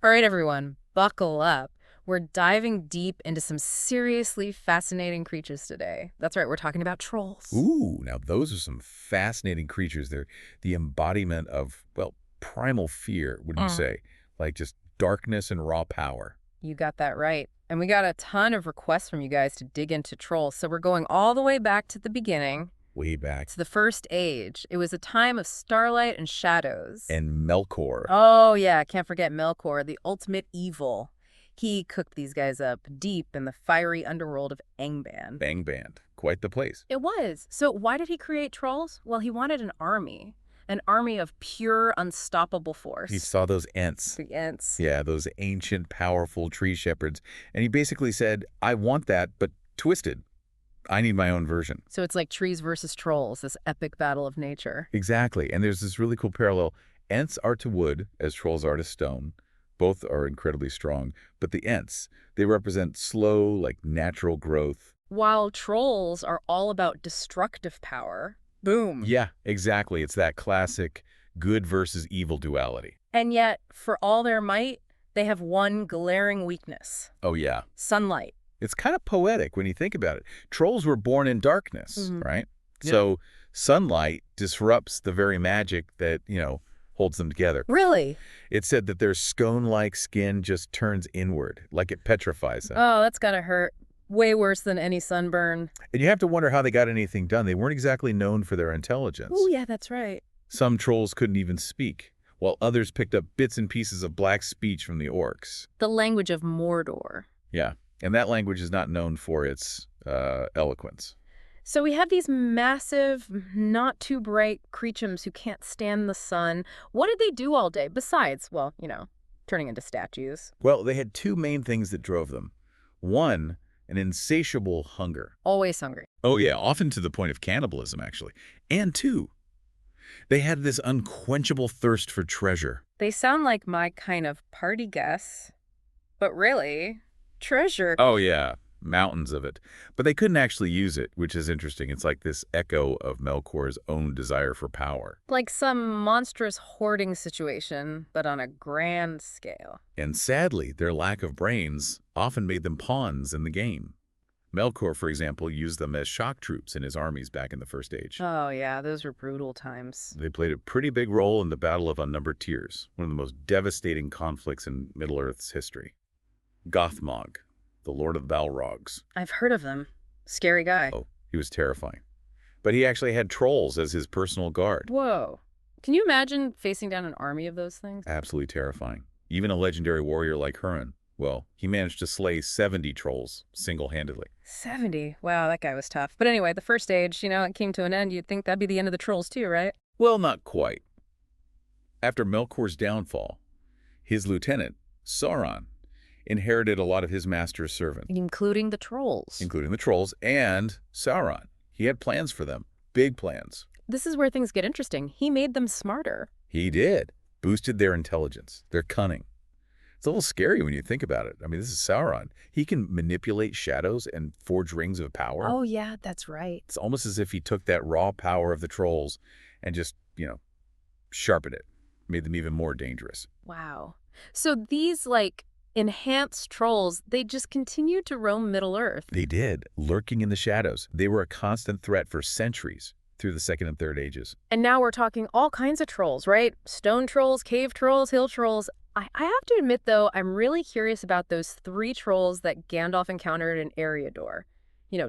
All right, everyone, buckle up. We're diving deep into some seriously fascinating creatures today. That's right, we're talking about trolls. Ooh, now those are some fascinating creatures. They're the embodiment of, well, primal fear, wouldn't you Mm. say? Like just darkness and raw power. You got that right. And we got a ton of requests from you guys to dig into trolls, so we're going all the way back to the beginning, Way back. to the First Age. It was a time of starlight and shadows. And Melkor. Oh, yeah, can't forget Melkor, the ultimate evil. He cooked these guys up deep in the fiery underworld of Angband. Bang Band. Quite the place. It was. So why did he create trolls? Well, he wanted an army of pure, unstoppable He force. saw those Ents. The Ents. Yeah, those ancient, powerful tree shepherds. And he basically said, I want that, but twisted. I need my own version. So it's like trees versus trolls, this epic battle of nature. Exactly. And there's this really cool parallel. Ents are to wood as trolls are to stone. Both are incredibly strong. But the Ents, they represent slow, like natural growth. While trolls are all about destructive power. Boom. Yeah, exactly. It's that classic good versus evil duality. And yet, for all their might, they have one glaring weakness. Oh, yeah. Sunlight. It's kind of poetic when you think about it. Trolls were born in darkness, Mhm. right? Yeah. So sunlight disrupts the very magic that, holds them together. Really? It said that their scone-like skin just turns inward, like it petrifies them. Oh, that's gotta hurt. Way worse than any sunburn. And you have to wonder how they got anything done. They weren't exactly known for their intelligence. Oh, yeah, that's right. Some trolls couldn't even speak, while others picked up bits and pieces of black speech from the orcs. The language of Mordor. Yeah, and that language is not known for its eloquence. So we have these massive, not too bright creatures who can't stand the sun. What did they do all day besides, well, turning into statues? Well, they had two main things that drove them. One, an insatiable hunger. Always hungry. Oh, yeah, often to the point of cannibalism, actually. And two, they had this unquenchable thirst for treasure. They sound like my kind of party guests. But really, treasure. Oh, yeah, mountains of it. But they couldn't actually use it, which is interesting. It's like this echo of Melkor's own desire for power. Like some monstrous hoarding situation, but on a grand scale. And sadly, their lack of brains often made them pawns in the game. Melkor, for example, used them as shock troops in his armies back in the First Age. Oh, yeah, those were brutal times. They played a pretty big role in the Battle of Unnumbered Tears, one of the most devastating conflicts in Middle-earth's history. Gothmog, the Lord of the Balrogs. I've heard of them. Scary guy. Oh, he was terrifying. But he actually had trolls as his personal guard. Whoa. Can you imagine facing down an army of those things? Absolutely terrifying. Even a legendary warrior like Huron, well, he managed to slay 70 trolls single-handedly. 70. Wow, that guy was tough. But anyway, the First Age, it came to an end. You'd think that'd be the end of the trolls too, right? Well, not quite. After Melkor's downfall, his lieutenant, Sauron, inherited a lot of his master's servants, Including the trolls. including the trolls and Sauron. He had plans for them, big plans. This is where things get interesting. He made them smarter. He did. Boosted their intelligence, their cunning. It's a little scary when you think about it. I mean, this is Sauron. He can manipulate shadows and forge rings of power. Oh, yeah, that's right. It's almost as if he took that raw power of the trolls and just, sharpened it, made them even more dangerous. Wow. So these, enhanced trolls, they just continued to roam Middle-earth. They did, lurking in the shadows. They were a constant threat for centuries through the Second and Third Ages. And now we're talking all kinds of trolls, right? Stone trolls, cave trolls, hill trolls. I have to admit, though, I'm really curious about those three trolls that Gandalf encountered in Eriador.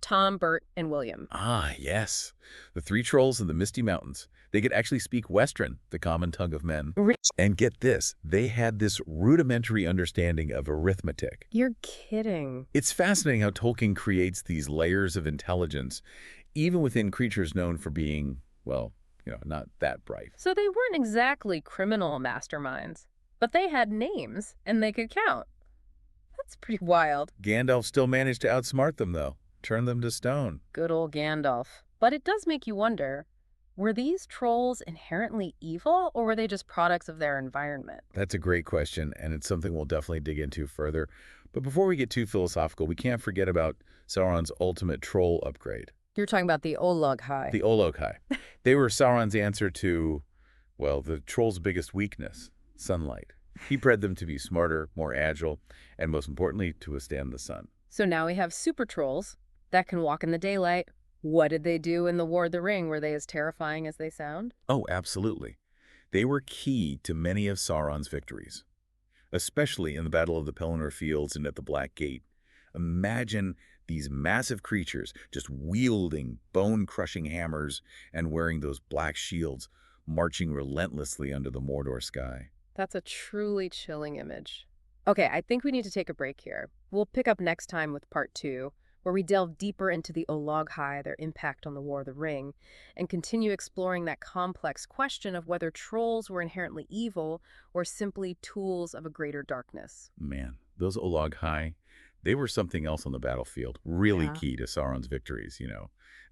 Tom, Bert, and William. Ah, yes. The three trolls in the Misty Mountains. They could actually speak Westron, the common tongue of men. And get this, they had this rudimentary understanding of arithmetic. You're kidding. It's fascinating how Tolkien creates these layers of intelligence, even within creatures known for being, well, not that bright. So they weren't exactly criminal masterminds, but they had names, and they could count. That's pretty wild. Gandalf still managed to outsmart them, though. Turn them to stone. Good old Gandalf. But it does make you wonder, were these trolls inherently evil, or were they just products of their environment? That's a great question, and it's something we'll definitely dig into further. But before we get too philosophical, we can't forget about Sauron's ultimate troll upgrade. You're talking about the Olog-hai. The Olog-hai. They were Sauron's answer to, well, the troll's biggest weakness, sunlight. He bred them to be smarter, more agile, and most importantly, to withstand the sun. So now we have super trolls that can walk in the daylight. What did they do in the War of the Ring? Were they as terrifying as they sound? Oh, absolutely. They were key to many of Sauron's victories, especially in the Battle of the Pelennor Fields and at the Black Gate. Imagine these massive creatures just wielding bone-crushing hammers and wearing those black shields, marching relentlessly under the Mordor sky. That's a truly chilling image. Okay, I think we need to take a break here. We'll pick up next time with part 2, where we delve deeper into the Olog-hai, their impact on the War of the Ring, and continue exploring that complex question of whether trolls were inherently evil or simply tools of a greater darkness. Man, those Olog-hai, they were something else on the battlefield, really Yeah. key to Sauron's victories,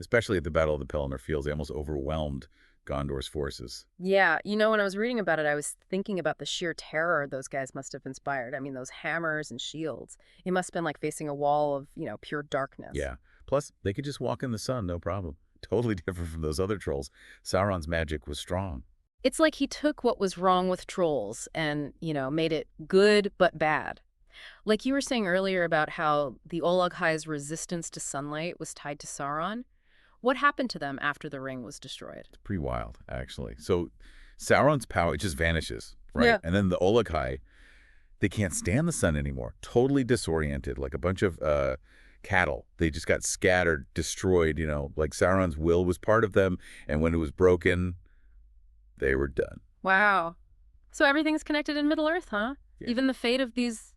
Especially at the Battle of the Pelennor Fields, they almost overwhelmed Gondor's forces. Yeah, when I was reading about it, I was thinking about the sheer terror those guys must have inspired. I mean, those hammers and shields. It must have been like facing a wall of, pure darkness. Yeah. Plus, they could just walk in the sun, no problem. Totally different from those other trolls. Sauron's magic was strong. It's like he took what was wrong with trolls and, made it good but bad. Like you were saying earlier about how the Olog-hai's resistance to sunlight was tied to Sauron. What happened to them after the ring was destroyed? It's pretty wild, actually. So Sauron's power, it just vanishes, right? Yeah. And then the Olog-hai, they can't stand the sun anymore. Totally disoriented, like a bunch of cattle. They just got scattered, destroyed, like Sauron's will was part of them. And when it was broken, they were done. Wow. So everything's connected in Middle-earth, huh? Yeah. Even the fate of these,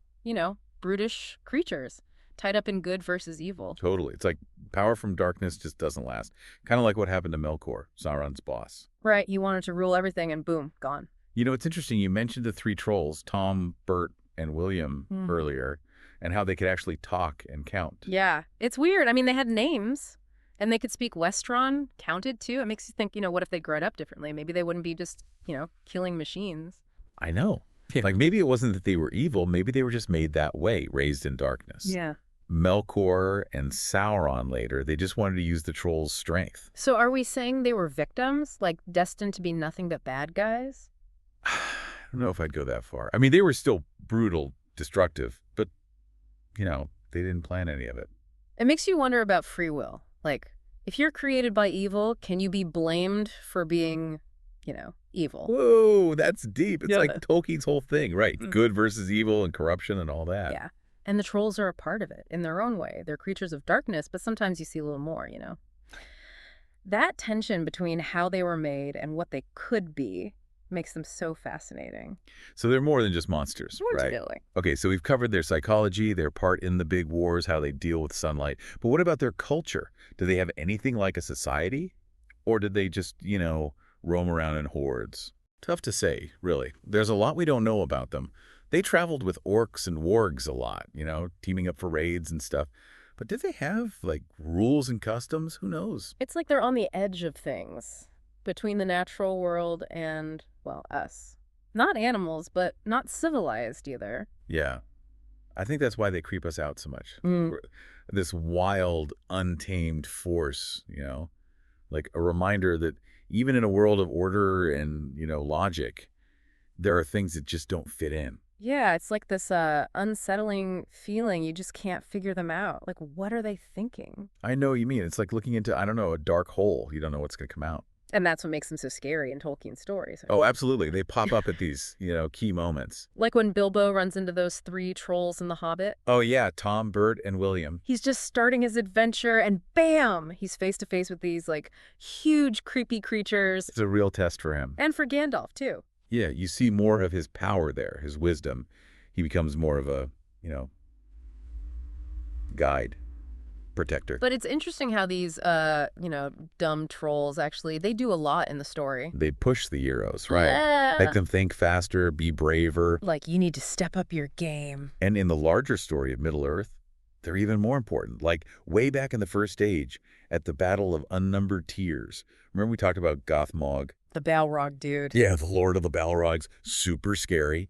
brutish creatures tied up in good versus evil. Totally. It's like power from darkness just doesn't last. Kind of like what happened to Melkor, Sauron's boss. Right, he wanted to rule everything and boom, gone. It's interesting. You mentioned the three trolls, Tom, Bert, and William earlier, and how they could actually talk and count. Yeah, it's weird. I mean, they had names and they could speak Westron, counted too. It makes you think, what if they grown up differently? Maybe they wouldn't be just, killing machines. I know. Like maybe it wasn't that they were evil. Maybe they were just made that way, raised in darkness. Yeah. Melkor and Sauron later, they just wanted to use the trolls' strength. So are we saying they were victims, like destined to be nothing but bad guys? I don't know if I'd go that far. I mean, they were still brutal, destructive, but, they didn't plan any of it. It makes you wonder about free will. Like, if you're created by evil, can you be blamed for being, evil? Whoa, that's deep. It's Yeah. like Tolkien's whole thing, right? Good versus evil and corruption and all that. Yeah. And the trolls are a part of it in their own way. They're creatures of darkness, but sometimes you see a little more, That tension between how they were made and what they could be makes them so fascinating. So they're more than just monsters, right? Really. Okay, so we've covered their psychology, their part in the big wars, how they deal with sunlight. But what about their culture? Do they have anything like a society? Or did they just, roam around in hordes? Tough to say, really. There's a lot we don't know about them. They traveled with orcs and wargs a lot, teaming up for raids and stuff. But did they have, rules and customs? Who knows? It's like they're on the edge of things between the natural world and, well, us. Not animals, but not civilized either. Yeah. I think that's why they creep us out so much. Mm. This wild, untamed force, like a reminder that even in a world of order and, logic, there are things that just don't fit in. Yeah, it's like this unsettling feeling. You just can't figure them out. Like, what are they thinking? I know what you mean. It's like looking into, I don't know, a dark hole. You don't know what's going to come out. And that's what makes them so scary in Tolkien stories. Oh, absolutely. They pop up at these, key moments. Like when Bilbo runs into those 3 trolls in The Hobbit. Oh, yeah. Tom, Bert, and William. He's just starting his adventure and bam! He's face to face with these, huge, creepy creatures. It's a real test for him. And for Gandalf, too. Yeah, you see more of his power there, his wisdom. He becomes more of a, guide, protector. But it's interesting how these, dumb trolls actually, they do a lot in the story. They push the heroes, right? Yeah. Make them think faster, be braver. Like, you need to step up your game. And in the larger story of Middle-earth, they're even more important. Like way back in the First Age, at the Battle of Unnumbered Tears. Remember we talked about Gothmog? The Balrog dude. Yeah, the Lord of the Balrogs. Super scary.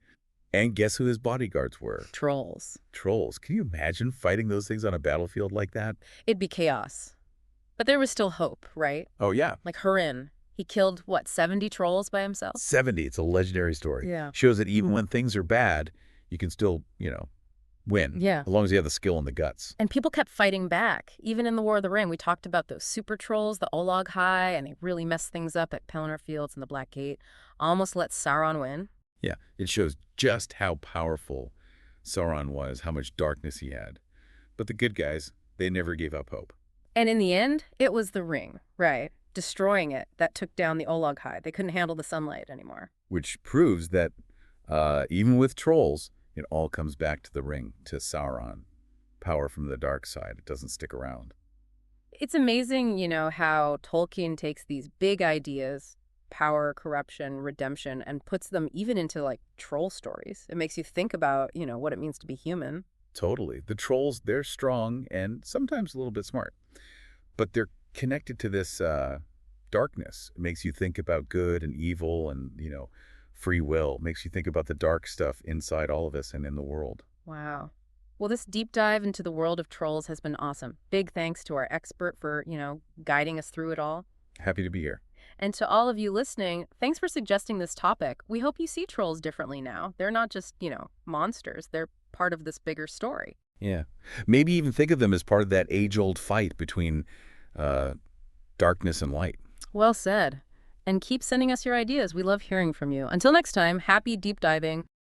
And guess who his bodyguards were? Trolls. Trolls. Can you imagine fighting those things on a battlefield like that? It'd be chaos. But there was still hope, right? Oh, yeah. Like Hurin. He killed, what, 70 trolls by himself? 70. It's a legendary story. Yeah. Shows that even when things are bad, you can still, win. Yeah. As long as you have the skill and the guts. And people kept fighting back. Even in the War of the Ring, we talked about those super trolls, the Olog-hai, and they really messed things up at Pelennor Fields and the Black Gate. Almost let Sauron win. Yeah, it shows just how powerful Sauron was, how much darkness he had. But the good guys, they never gave up hope. And in the end, it was the ring, right? Destroying it that took down the Olog-hai. They couldn't handle the sunlight anymore. Which proves that even with trolls, it all comes back to the ring, to Sauron. Power from the dark side. It doesn't stick around. It's amazing, how Tolkien takes these big ideas, power, corruption, redemption, and puts them even into, like, troll stories. It makes you think about, what it means to be human. Totally. The trolls, they're strong and sometimes a little bit smart. But they're connected to this darkness. It makes you think about good and evil and, free will. It makes you think about the dark stuff inside all of us and in the world. Wow. Well, this deep dive into the world of trolls has been awesome. Big thanks to our expert for, guiding us through it all. Happy to be here. And to all of you listening, thanks for suggesting this topic. We hope you see trolls differently now. They're not just, monsters. They're part of this bigger story. Yeah. Maybe even think of them as part of that age-old fight between darkness and light. Well said. And keep sending us your ideas. We love hearing from you. Until next time, happy deep diving.